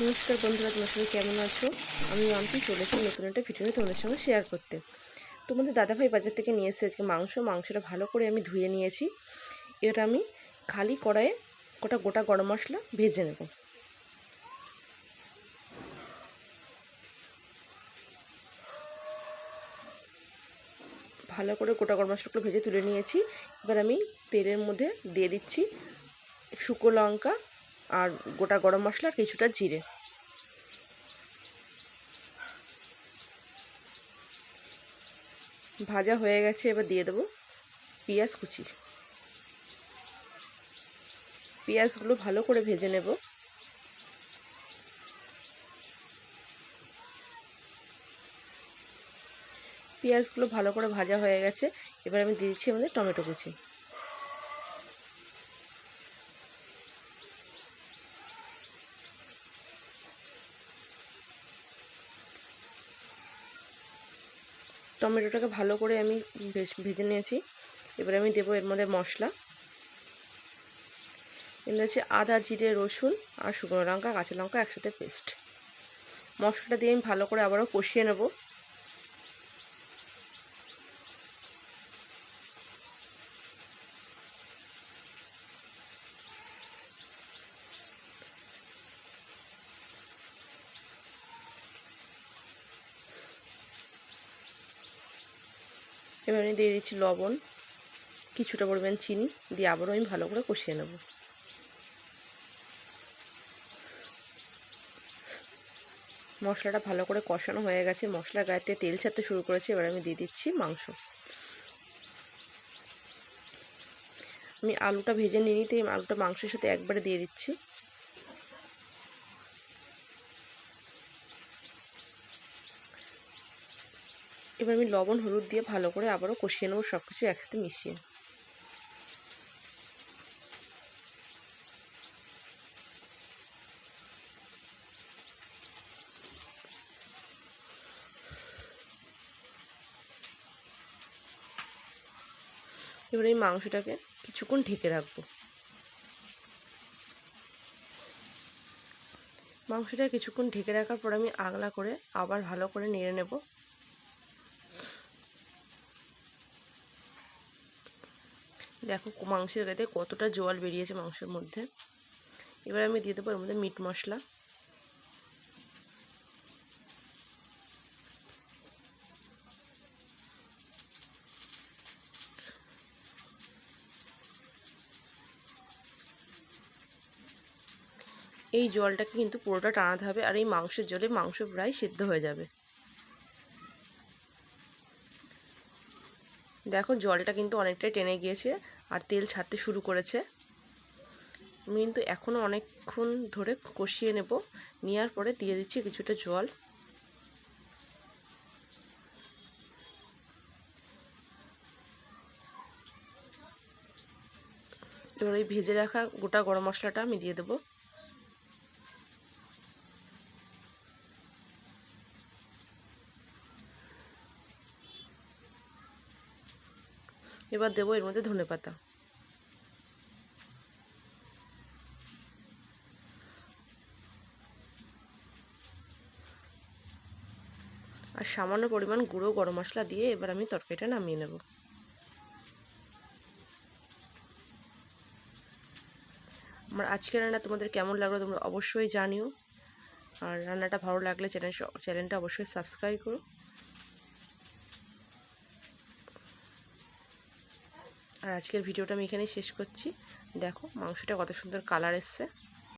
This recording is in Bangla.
নমস্কার বন্ধুরা, তোমার সবাই কেমন আছো? আমি মাম্পি চলেছি নতুন একটা ভিডিও তোমাদের সঙ্গে শেয়ার করতে। তোমাদের দাদাভাই বাজার থেকে নিয়ে এসেছে আজকে মাংসটা ভালো করে আমি ধুয়ে নিয়েছি। এটা আমি খালি কড়াইয়ে গোটা গরম মশলা ভেজে নেব। ভালো করে গোটা গরম মশলাগুলো ভেজে তুলে নিয়েছি। এবার আমি তেলের মধ্যে দিয়ে দিচ্ছি শুকনো লঙ্কা আর গোটা গরম মশলা, কিছুটা জিরে। ভাজা হয়ে গেছে, এবার দিয়ে দেবো পেঁয়াজ কুচি। পেঁয়াজগুলো ভালো করে ভেজে নেব। পেঁয়াজগুলো ভালো করে ভাজা হয়ে গেছে, এবার আমি দিয়ে দিচ্ছি আমাদের টমেটো কুচি। টমেটোটাকে ভালো করে আমি ভেজে নিয়েছি। এবার আমি দেবো এর মধ্যে মশলা। এর হচ্ছে আদা, জিরে, রসুন আর শুকনো লঙ্কা, কাঁচা লঙ্কা একসাথে পেস্ট। মশলাটা দিয়ে আমি ভালো করে আবারও কষিয়ে নেব। এবার আমি দিয়ে দিচ্ছি লবণ, কিছুটা পরিমাণ চিনি দিয়ে আবারও আমি ভালো করে কষিয়ে নেব। মশলাটা ভালো করে কষানো হয়ে গেছে, মশলার গায়ে তেল ছাড়তে শুরু করেছে। এবার আমি দিয়ে দিচ্ছি মাংস। আমি আলুটা ভেজে নিয়ে নিতে আলুটা মাংসের সাথে একবারে দিয়ে দিচ্ছি। এবার আমি লবণ হলুদ দিয়ে ভালো করে আবারও কষিয়ে নেবো, সব কিছু একসাথে মিশিয়ে। এবার এই মাংসটাকে কিছুক্ষণ ঢেকে রাখবো। মাংসটা কিছুক্ষণ ঢেকে রাখার পর আমি আগলা করে আবার ভালো করে নেড়ে নেব। দেখো মাংসের গায়ে কতটা জল বেরিয়েছে মাংসের মধ্যে। এবার আমি দিয়ে দেবো এর মধ্যে মিট মশলা। এই জলটাকে কিন্তু পুরোটা টানাতে হবে, আর এই মাংসের জলে মাংস প্রায় সিদ্ধ হয়ে যাবে। দেখো জলটা কিন্তু অনেকটাই টেনে গিয়েছে আর তেল ছাড়তে শুরু করেছে। আমি কিন্তু এখনও অনেকক্ষণ ধরে কষিয়ে নেব। নেওয়ার পরে দিয়ে দিচ্ছি কিছুটা জল। এবার ওই ভেজে রাখা গোটা গরম মশলাটা আমি দিয়ে দেবো। এবার দেবো এর মধ্যে ধনেপাতা। আর সামান্য পরিমাণ গুঁড়ো গরম মশলা দিয়ে এবার আমি তরকারিটা নামিয়ে নেব। আমার আজকের রান্না তোমাদের কেমন লাগলো তোমরা অবশ্যই জানিও। আর রান্নাটা ভালো লাগলে চ্যানেলটা অবশ্যই সাবস্ক্রাইব করো। আর আজকের ভিডিওটা আমি এখানেই শেষ করছি। দেখো মাংসটা কত সুন্দর কালার এসছে।